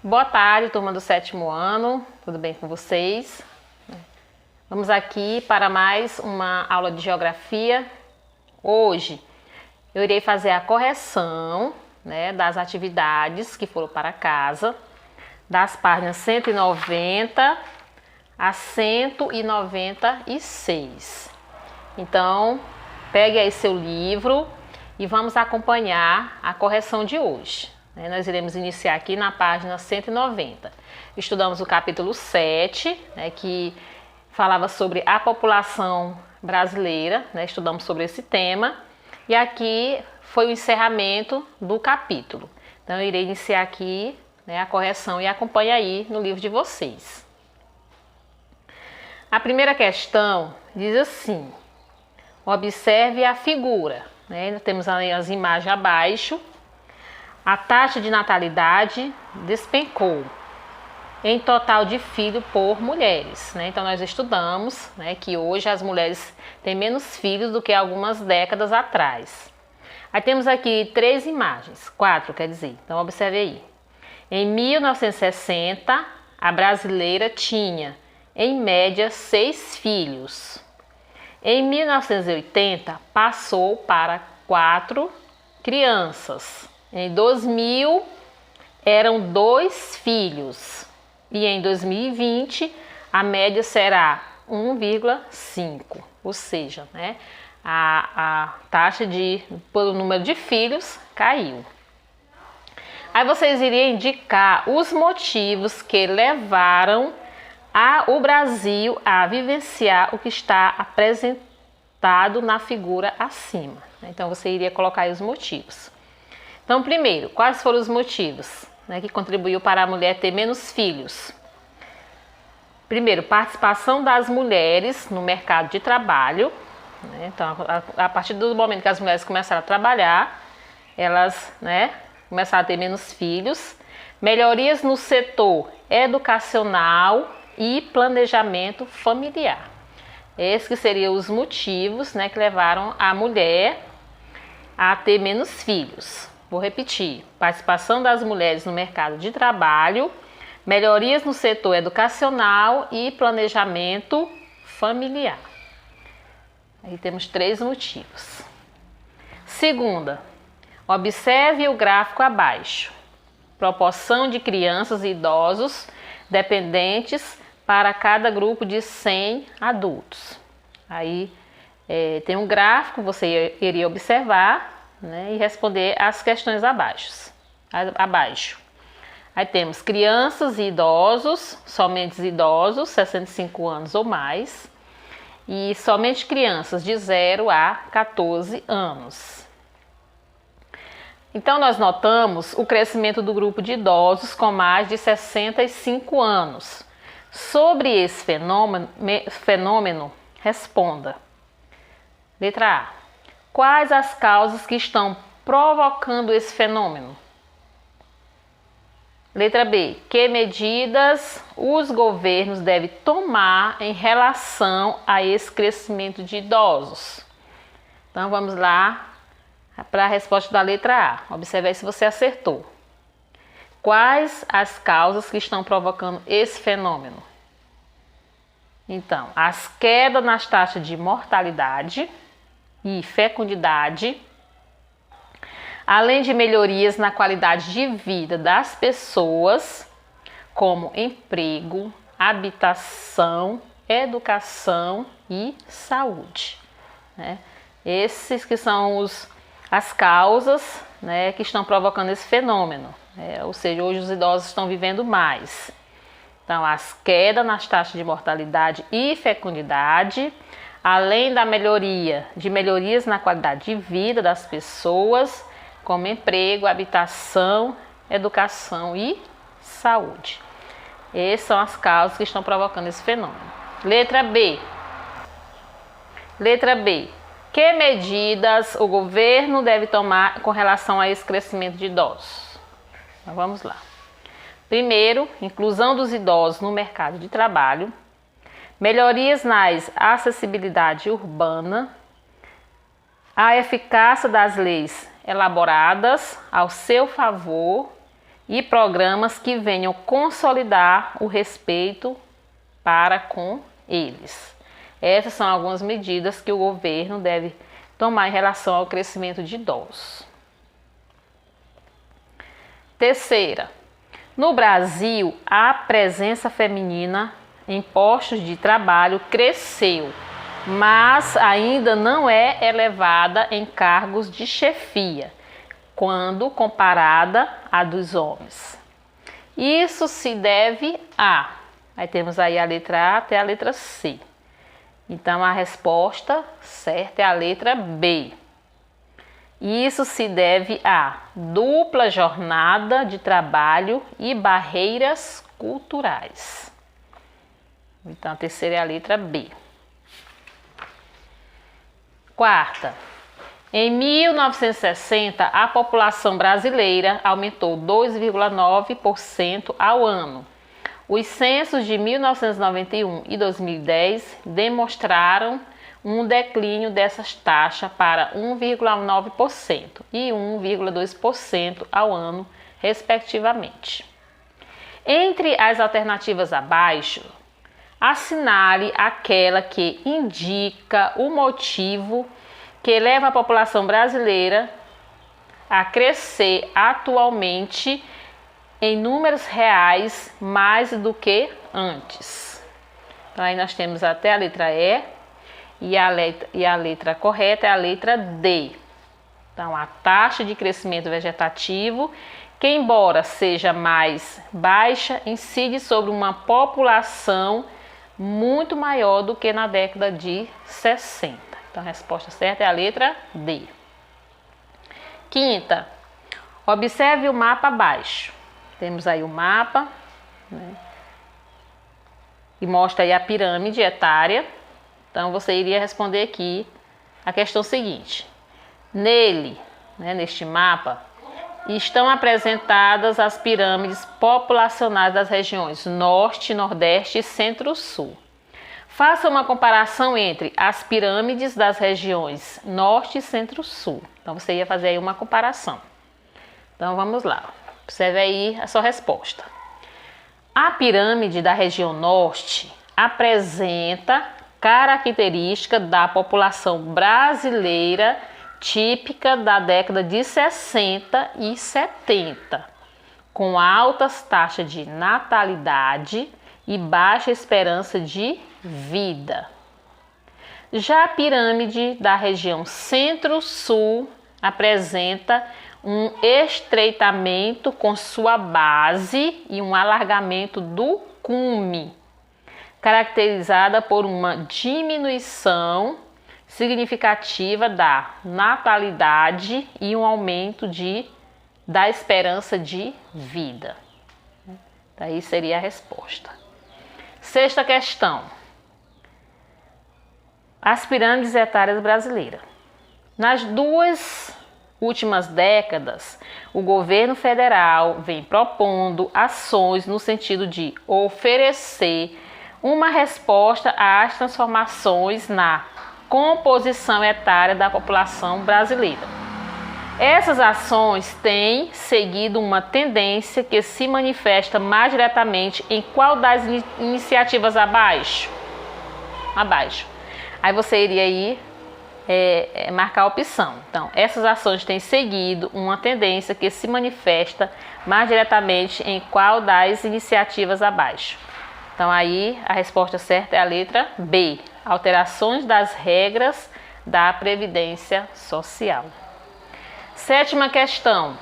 Boa tarde, turma do 7º ano, tudo bem com vocês? Vamos aqui para mais uma aula de geografia. Hoje eu irei fazer a correção, das atividades que foram para casa, das páginas 190 a 196. Então, pegue aí seu livro e vamos acompanhar a correção de hoje. Nós iremos iniciar aqui na página 190. Estudamos o capítulo 7, que falava sobre a população brasileira, estudamos sobre esse tema, e aqui foi o encerramento do capítulo. Então, eu irei iniciar aqui a correção e acompanhe aí no livro de vocês. A primeira questão diz assim: observe a figura. Temos as imagens abaixo. A taxa de natalidade despencou em total de filho por mulheres. Então, nós estudamos que hoje as mulheres têm menos filhos do que algumas décadas atrás. Aí temos aqui 3 imagens, 4 quer dizer, então observe aí. Em 1960, a brasileira tinha, em média, 6 filhos. Em 1980, passou para 4 crianças. Em 2000, eram 2 filhos. E em 2020, a média será 1,5. Ou seja, a taxa pelo número de filhos caiu. Aí vocês iriam indicar os motivos que levaram o Brasil a vivenciar o que está apresentado na figura acima. Então, você iria colocar aí os motivos. Então, primeiro, quais foram os motivos que contribuiu para a mulher ter menos filhos? Primeiro, participação das mulheres no mercado de trabalho. Então, a partir do momento que as mulheres começaram a trabalhar, elas começaram a ter menos filhos. Melhorias no setor educacional e planejamento familiar. Esses que seriam os motivos que levaram a mulher a ter menos filhos. Vou repetir: participação das mulheres no mercado de trabalho, melhorias no setor educacional e planejamento familiar. Aí temos 3 motivos. Segunda, observe o gráfico abaixo. Proporção de crianças e idosos dependentes para cada grupo de 100 adultos. Aí tem um gráfico, você iria observar e responder as questões abaixo. Aí temos crianças e idosos, somente idosos, 65 anos ou mais, e somente crianças de 0 a 14 anos. Então, nós notamos o crescimento do grupo de idosos com mais de 65 anos. Sobre esse fenômeno, responda. Letra A. Quais as causas que estão provocando esse fenômeno? Letra B. Que medidas os governos devem tomar em relação a esse crescimento de idosos? Então, vamos lá para a resposta da letra A. Observe aí se você acertou. Quais as causas que estão provocando esse fenômeno? Então, as quedas nas taxas de mortalidade e fecundidade, além de melhorias na qualidade de vida das pessoas, como emprego, habitação, educação e saúde. Esses que são as causas que estão provocando esse fenômeno. Ou seja, hoje os idosos estão vivendo mais. Então, as quedas nas taxas de mortalidade e fecundidade, além da melhorias na qualidade de vida das pessoas, como emprego, habitação, educação e saúde. Essas são as causas que estão provocando esse fenômeno. Letra B. Letra B. Que medidas o governo deve tomar com relação a esse crescimento de idosos? Então, vamos lá. Primeiro, inclusão dos idosos no mercado de trabalho, melhorias na acessibilidade urbana, a eficácia das leis elaboradas ao seu favor e programas que venham consolidar o respeito para com eles. Essas são algumas medidas que o governo deve tomar em relação ao crescimento de idosos. Terceira, no Brasil, a presença feminina em postos de trabalho cresceu, mas ainda não é elevada em cargos de chefia, quando comparada à dos homens. Isso se deve a... Aí temos aí a letra A até a letra C. Então, a resposta certa é a letra B. Isso se deve a dupla jornada de trabalho e barreiras culturais. Então, a terceira é a letra B. Quarta. Em 1960, a população brasileira aumentou 2,9% ao ano. Os censos de 1991 e 2010 demonstraram um declínio dessas taxas para 1,9% e 1,2% ao ano, respectivamente. Entre as alternativas abaixo, assinale aquela que indica o motivo que leva a população brasileira a crescer atualmente em números reais mais do que antes. Então, aí nós temos até a letra E e a letra correta é a letra D. Então, a taxa de crescimento vegetativo, que embora seja mais baixa, incide sobre uma população muito maior do que na década de 60. Então, a resposta certa é a letra D. Quinta, observe o mapa abaixo. Temos aí o mapa, né, e mostra aí a pirâmide etária. Então, você iria responder aqui a questão seguinte. Nele, né, neste mapa, estão apresentadas as pirâmides populacionais das regiões Norte, Nordeste e Centro-Sul. Faça uma comparação entre as pirâmides das regiões Norte e Centro-Sul. Então, você ia fazer aí uma comparação. Então, vamos lá. Observe aí a sua resposta. A pirâmide da região Norte apresenta característica da população brasileira típica da década de 60 e 70, com altas taxas de natalidade e baixa esperança de vida. Já a pirâmide da região Centro-Sul apresenta um estreitamento com sua base e um alargamento do cume, caracterizada por uma diminuição significativa da natalidade e um aumento da esperança de vida. Daí seria a resposta. Sexta questão. As pirâmides etárias brasileiras. Nas duas últimas décadas, o governo federal vem propondo ações no sentido de oferecer uma resposta às transformações na composição etária da população brasileira. Essas ações têm seguido uma tendência que se manifesta mais diretamente em qual das iniciativas abaixo? Abaixo. Aí você iria aí marcar a opção. Então, essas ações têm seguido uma tendência que se manifesta mais diretamente em qual das iniciativas abaixo? Então, aí a resposta certa é a letra B. Alterações das regras da Previdência Social. Sétima questão.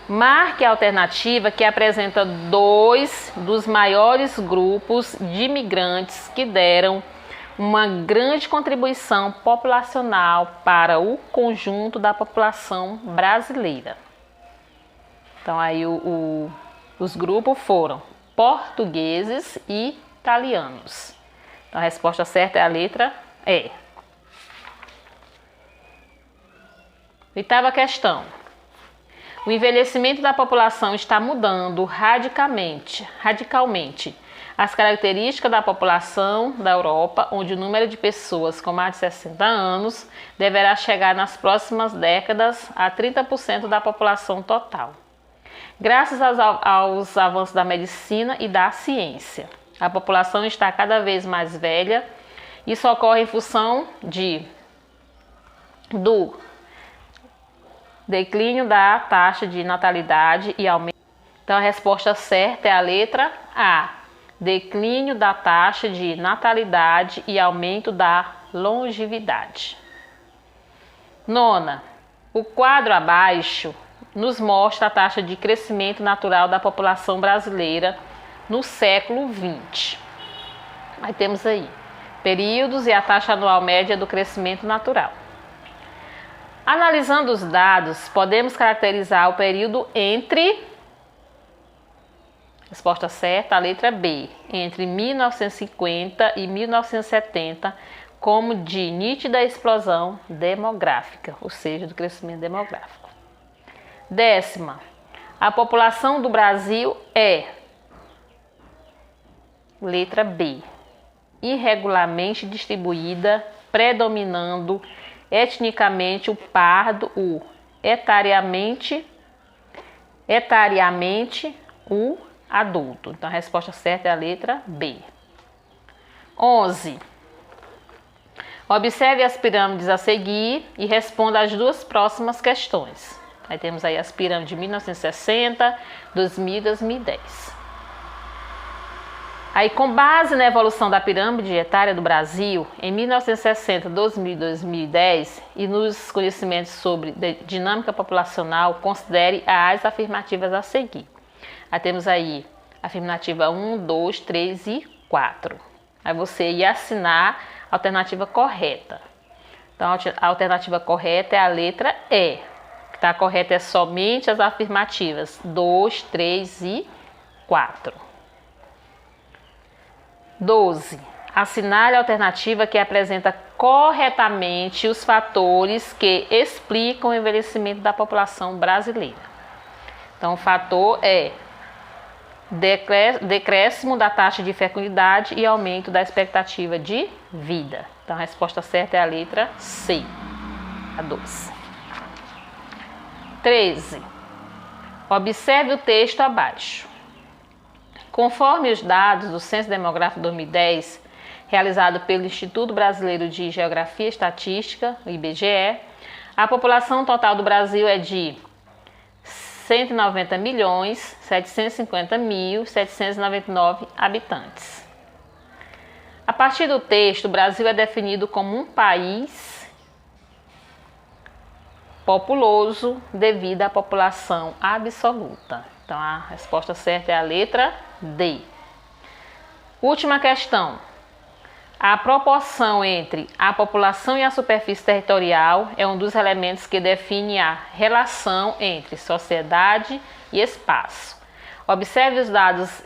Marque a alternativa que apresenta dois dos maiores grupos de imigrantes que deram uma grande contribuição populacional para o conjunto da população brasileira. Então, aí os grupos foram portugueses e italianos. Então, a resposta certa é a letra E. Oitava questão. O envelhecimento da população está mudando radicalmente as características da população da Europa, onde o número de pessoas com mais de 60 anos deverá chegar nas próximas décadas a 30% da população total. Graças aos avanços da medicina e da ciência, a população está cada vez mais velha. Isso ocorre em função do declínio da taxa de natalidade e aumento. Então a resposta certa é a letra A. Declínio da taxa de natalidade e aumento da longevidade. Nona, o quadro abaixo nos mostra a taxa de crescimento natural da população brasileira no século XX. Aí temos aí períodos e a taxa anual média do crescimento natural. Analisando os dados, podemos caracterizar o período entre, resposta certa, a letra B, entre 1950 e 1970, como de nítida explosão demográfica, ou seja, do crescimento demográfico. Décima, a população do Brasil é, letra B, irregularmente distribuída, predominando etnicamente o pardo, o etariamente o adulto. Então a resposta certa é a letra B. 11. Observe as pirâmides a seguir e responda as duas próximas questões. Aí temos aí as pirâmides de 1960, 2000 e 2010. Aí, com base na evolução da pirâmide etária do Brasil, em 1960, 2000 e 2010, e nos conhecimentos sobre dinâmica populacional, considere as afirmativas a seguir. Aí temos aí a afirmativa 1, 2, 3 e 4. Aí você ia assinar a alternativa correta. Então, a alternativa correta é a letra E. O que está correta é somente as afirmativas 2, 3 e 4. 12. Assinale a alternativa que apresenta corretamente os fatores que explicam o envelhecimento da população brasileira. Então, o fator é decréscimo da taxa de fecundidade e aumento da expectativa de vida. Então, a resposta certa é a letra C, a 12. 13. Observe o texto abaixo. Conforme os dados do Censo Demográfico 2010, realizado pelo Instituto Brasileiro de Geografia e Estatística, o IBGE, a população total do Brasil é de 190.750.799 habitantes. A partir do texto, o Brasil é definido como um país populoso devido à população absoluta. Então, a resposta certa é a letra D. Última questão. A proporção entre a população e a superfície territorial é um dos elementos que define a relação entre sociedade e espaço. Observe os dados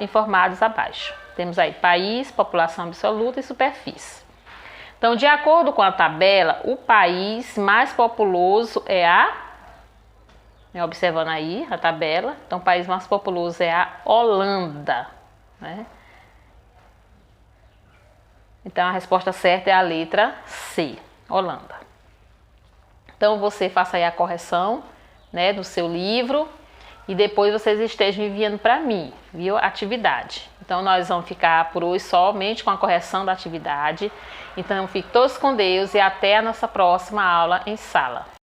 informados abaixo. Temos aí país, população absoluta e superfície. Então, de acordo com a tabela, o país mais populoso é observando aí a tabela, então o país mais populoso é a Holanda, né? Então a resposta certa é a letra C, Holanda. Então você faça aí a correção, né, do seu livro e depois vocês estejam enviando para mim, viu, atividade. Então nós vamos ficar por hoje somente com a correção da atividade. Então fiquem todos com Deus e até a nossa próxima aula em sala.